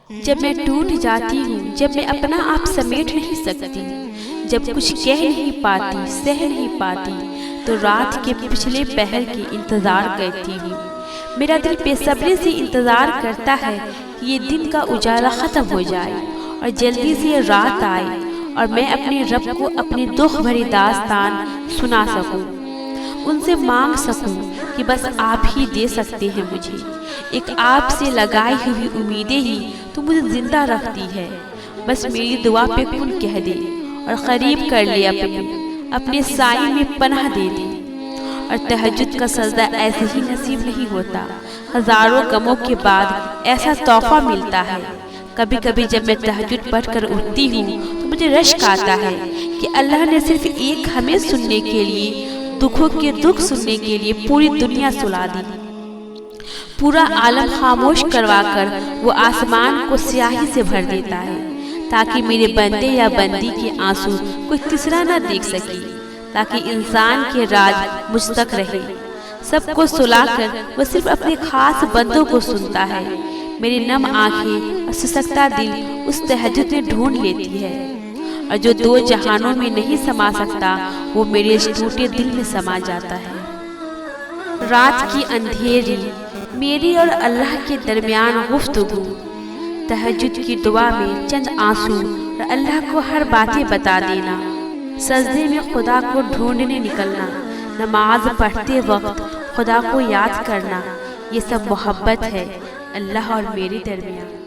جب میں ٹوٹ جاتی ہوں، جب میں اپنا آپ سمیٹ نہیں سکتی، جب کچھ کہہ نہیں پاتی، سہ نہیں پاتی، تو رات کے پچھلے پہر کے انتظار کرتی ہوں۔ میرا دل بے صبری سے انتظار کرتا ہے کہ یہ دن کا اجالا ختم ہو جائے اور جلدی سے یہ رات آئے اور میں اپنے رب کو اپنی دکھ بھری داستان سنا سکوں، ان سے مانگ سکوں کہ بس آپ ہی دے سکتے ہیں مجھے۔ ایک آپ سے لگائی ہوئی امیدیں ہی تو مجھے زندہ رکھتی ہے۔ بس میری دعا پہ کن کہہ دے اور قریب کر لے، اپنے سائے میں پناہ دے دے۔ اور تہجد کا سجدہ ایسے ہی نصیب نہیں ہوتا، ہزاروں غموں کے بعد ایسا تحفہ ملتا ہے۔ کبھی کبھی جب میں تہجد پڑھ کر اٹھتی ہوں تو مجھے رشک آتا ہے کہ اللہ نے صرف ایک ہمیں سننے کے لیے، دکھوں کے دکھ سننے کے لیے پوری دنیا سلا دی، پورا عالم خاموش کروا کر وہ آسمان کو سیاہی سے بھر دیتا ہے تاکہ میرے بندے یا بندی کے آنسو کوئی تیسرا نہ دیکھ سکے، تاکہ انسان کے راج مجھ تک رہے۔ سب کو سلا کر وہ صرف اپنے خاص بندوں کو سنتا ہے۔ میری نم آنکھیں اور سسکتا دل اس تہجد میں ڈھونڈ لیتی ہے، اور جو دو جہانوں میں نہیں سما سکتا وہ میرے اس ٹوٹے دل میں سما جاتا ہے۔ رات کی اندھیری، میری اور اللہ کے درمیان گفتگو، تہجد کی دعا میں چند آنسو اور اللہ کو ہر باتیں بتا دینا، سجدے میں خدا کو ڈھونڈنے نکلنا، نماز پڑھتے وقت خدا کو یاد کرنا، یہ سب محبت ہے اللہ اور میرے درمیان۔